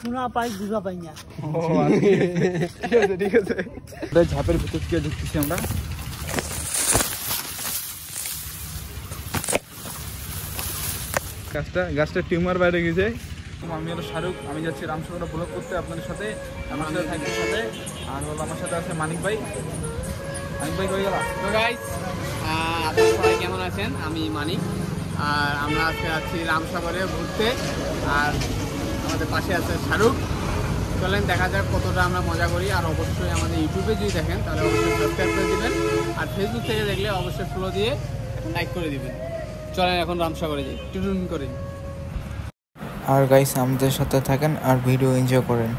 শোনা পাই বুঝা পাই না। ঠিক আছে ঝাপের ভিতর থেকে ঢুকতেছি আমরা। গাছটা টিউমার বাইরে গেছে। আমি হলো শাহরুখ, আমি যাচ্ছি রামসাগরে ব্লগ করতে আপনাদের সাথে, আমার সাথে থাকতে সাথে। আর হলো আমার সাথে আছে মানিক ভাই। মানিক ভাই কই গেল? তো গাইস আপনারা সবাই কেমন আছেন? আমি মানিক, আর আমরা আজকে আছি রামসাগরে ঘুরতে। আর আমাদের পাশে আছে শাহরুখ। চলেন দেখা যাক কতটা আমরা মজা করি। আর অবশ্যই আমাদের ইউটিউবে যদি দেখেন তাহলে অবশ্যই সাবস্ক্রাইব করে দিবেন, আর ফেসবুক থেকে দেখলে অবশ্যই ফলো দিয়ে লাইক করে দিবেন। চলেন এখন রামসাগরে যাই, টুটুন করে। আর গাইস আমাদের সাথে থাকেন আর ভিডিও এনজয় করেন।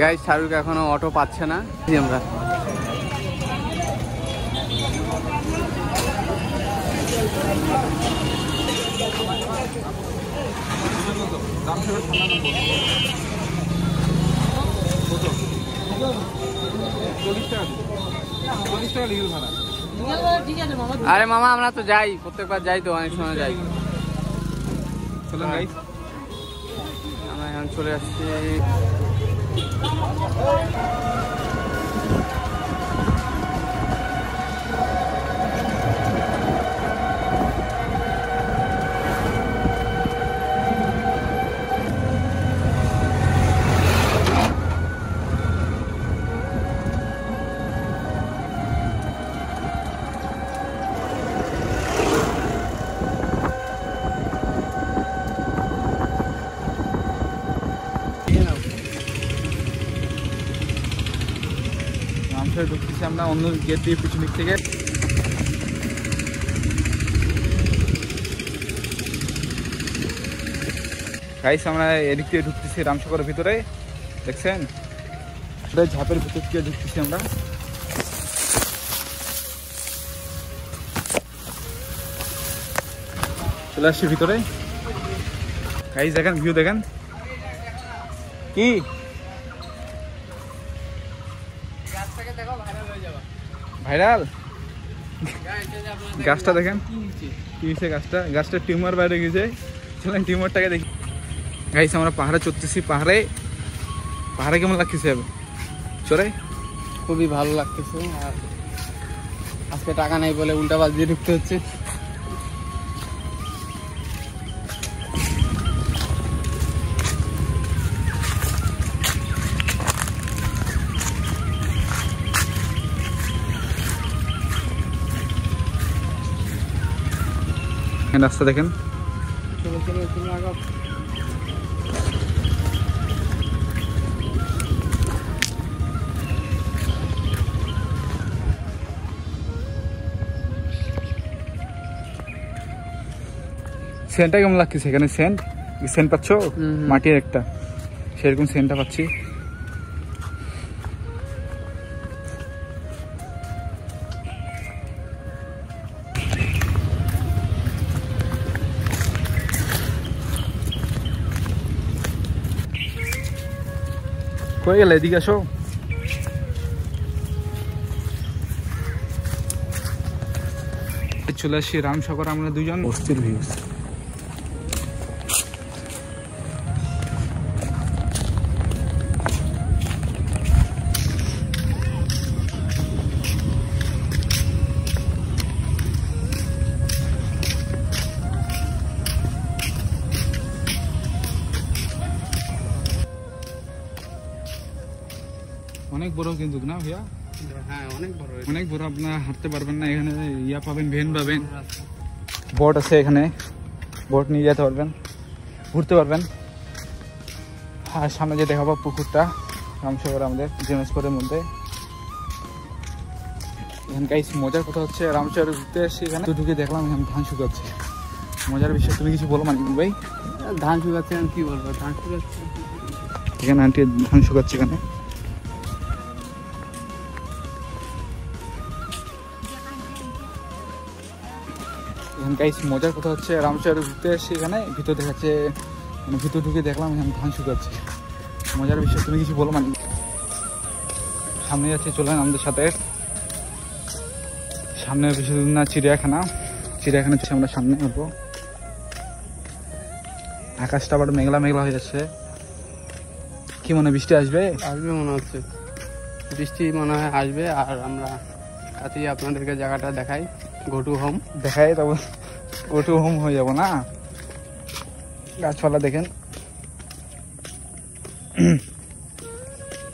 গাইস শাহরুখ এখনো অটো পাচ্ছে না। আমরা আরে মামা আমরা তো যাই, প্রত্যেকবার যাই তো, অনেক সময় যাই। চলেন গাইস আমরা এখন চলে আসছি। ঢুকতেছি আমরা অন্য গেট দিয়ে, পিছন দিক থেকে। গাইস আমরা এদিক থেকে ঢুকতেছি রামসাগরের ভিতরে, দেখছেন ঝাপের ভিতর থেকে ঢুকতেছি আমরা। চলে আসছি ভিতরে। গাইস দেখেন ভিউ, দেখেন কি ভাইরাল। গাছটা দেখেন কি হয়েছে, গাছটা টিউমার বাইরে গেছে। চলেন টিউমারটাকে দেখি। গাইস আমরা পাহাড়ে চড়তেছি। পাহাড়ে কেমন লাগতেছে চড়ে? খুবই ভালো লাগতেছে। আর আজকে টাকা নাই বলে উল্টা বাস দিয়ে ঢুকতে হচ্ছে। রাস্তা দেখেন। সেন্টটা কেমন লাগছে এখানে? সেন্ট পাচ্ছ? মাটির একটা সেরকম সেন্টটা পাচ্ছি। কই গেলে? এদিকে আসো। চলে আসি রামসাগর আমরা দুজন। অস্থির ভিউ। অনেক বড় কিন্তু না ভাইয়া? হ্যাঁ অনেক বড়। আপনারা হাঁটতে পারবেন না, এখানে ইয়া পাবেন, ভ্যান পাবেন, বোট আছে এখানে, বোট নিয়ে যেতে পারবেন, ঘুরতে পারবেন। আর সামনে যে দেখাবো পুকুরটা রামসাগর আমাদের জেনেসপুরের মধ্যে। এখানে গাইস মজার কথা হচ্ছে রামসাগরে ঘুরতে এসেছি, এখানে ঢুকে দেখলাম এখানে ধান শুকাচ্ছে। মজার বিষয় তুমি কিছু বলো মানিক ভাই? ধান শুকাচ্ছে, আমি কি বলবো, ধান শুকাচ্ছে। এখানে আন্টি ধান শুকাচ্ছে এখানে। গাইস মজার কথা হচ্ছে রামসাগরে ঘুরতে এসেছি, এখানে ভিতর দেখাচ্ছে, মানে ভিতর ঢুকে দেখলাম এখানে ধান শুকাচ্ছে। মজার বিষয়, তুমি কিছু বলো মানে? সামনে যাচ্ছে, চলেন আমাদের সাথে। সামনে বেশি দূর না, চিড়িয়াখানা হচ্ছে, আমরা সামনে হবো। আকাশটা আবার মেঘলা মেঘলা হয়ে যাচ্ছে। কি মনে বৃষ্টি আসবে? আসবে মনে হচ্ছে, বৃষ্টি মনে হয় আসবে। আর আমরা তাতেই আপনাদেরকে জায়গাটা দেখাই, গো টু হোম দেখাই, তবে গো টু হোম হয়ে যাবো না। গাছপালা দেখেন।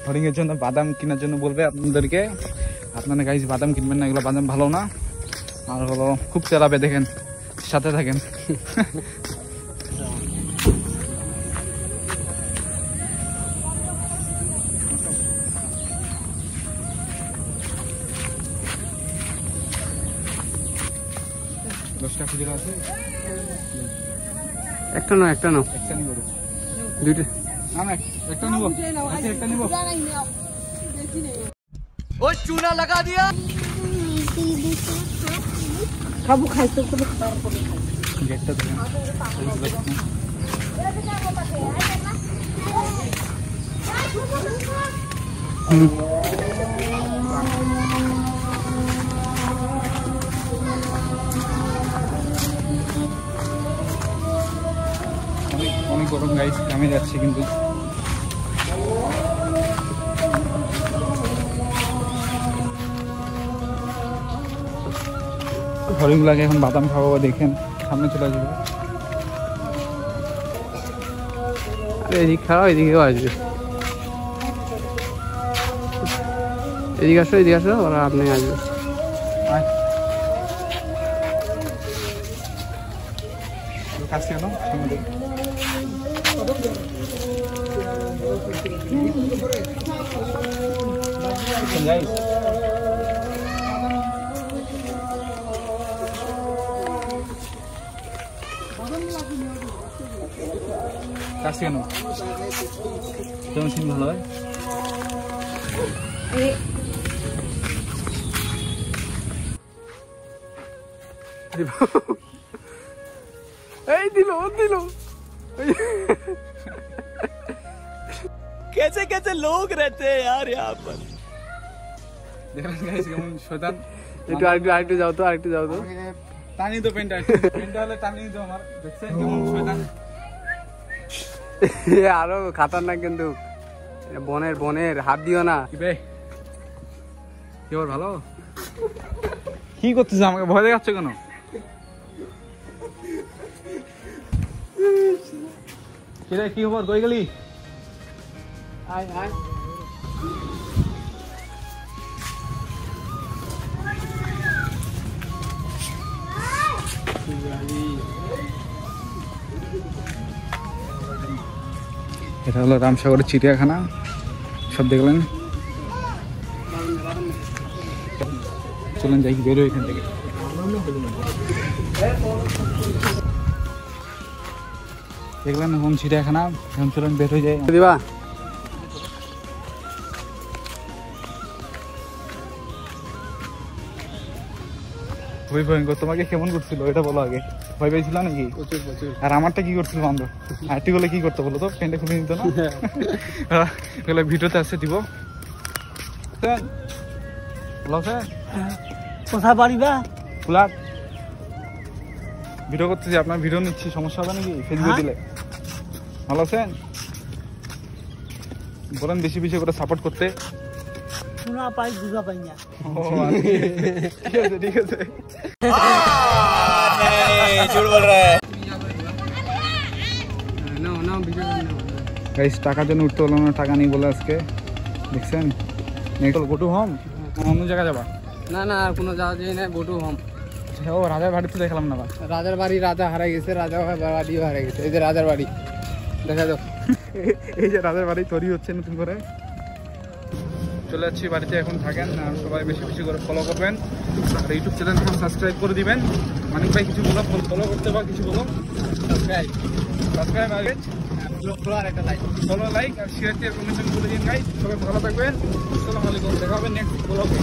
হরিণের জন্য বাদাম কেনার জন্য বলবে আপনাদেরকে, আপনারা গাইস বাদাম কিনবেন না, এগুলো বাদাম ভালো না। আর হলো খুব তেলাবে, দেখেন, সাথে থাকেন। দশটা খুচরা আছে, একটা নাও একটা নিব, দুইটা না না একটা নিব, একটা নিব। ও চুনা লাগা দিয়া খাবো, খাইতে হবে। গেটটা দেখেন। অনেক গরম গাইস, ঘামে যাচ্ছে কিন্তু। হরিণগুলাকে এখন বাদাম খাবো, দেখেন সামনে চলে আসবে। এদিকে খাও, এদিকেও আসবে। এদিকে আসো, ওরা আপনি আসবে। কাছে কেন কাছে কেন কেমন সিন ভালো হয়? এই দিল कैसे कैसे लोग रहते हैं यार यहाँ पर। একটু আরেকটু যাও তো, টানি তো পেনটা হলে টানি তো আমার, দেখছেন কেমন শয়তান। আরো খাতারনাক কিন্তু, বনের হাত দিও না। কি বে কি ওর ভালো কি করতেছ, আমাকে ভয় দেখাচ্ছ কেন? কিরে কি খবর, কই গেলি? আয় এটা হলো রামসাগরের চিড়িয়াখানা, সব দেখলেন। চলেন যাই, বেরোয় এখান থেকে। দেখলেন এখন চিড়িয়াখানা, এখন চলেন বের হয়ে যায়। দিবা খুবই ভয়ঙ্কর। তোমাকে কেমন করছিল এটা বলো আগে, ভয় পেয়েছিল নাকি? প্রচুর। আর আমারটা কি করছিল বান্ধব? আরটি করলে কি করতে বলো তো, প্যান্টটা খুলে নিত না? এগুলো ভিডিওতে আছে, দিব। কোথায় পারিবা ফুলার ভিডিও করতেছি, আপনার ভিডিও নিচ্ছি, সমস্যা হবে নাকি ফেসবুকে দিলে? ভালো আছেন? বলেন বেশি বেশি করে সাপোর্ট করতে। শোনা পাই, বুঝা পাই না। ঠিক আছে। গাইস টাকার জন্য উঠতে হলো না, টাকা নেই বলে আজকে, দেখছেন। গো টু হোম, অন্য জায়গায় যাবা? না আর কোনো যাওয়া যায় না, গো টু হোম। ও রাজার বাড়ি তো দেখলাম না। রাজার বাড়ি, রাজা হারাই গেছে, বাড়িও হারাই গেছে। এই যে রাজার বাড়ি দেখা যাও, এই যে রাজার বাড়ি তৈরি হচ্ছে নতুন করে। চলে যাচ্ছি বাড়িতে, এখন থাকেন আর সবাই বেশি বেশি করে ফলো করবেন, আর ইউটিউব চ্যানেলটা সাবস্ক্রাইব করে দিবেন। মানিক ভাই কিছু বলো, ফলো করতে বা কিছু বলো? সাবস্ক্রাইব আর একটা লাইক আর শেয়ার দিয়ে কমেন্ট করে দিন গাইস। সবাই ভালো থাকবেন, আসসালামু আলাইকুম, দেখা হবে নেক্সট ব্লগে।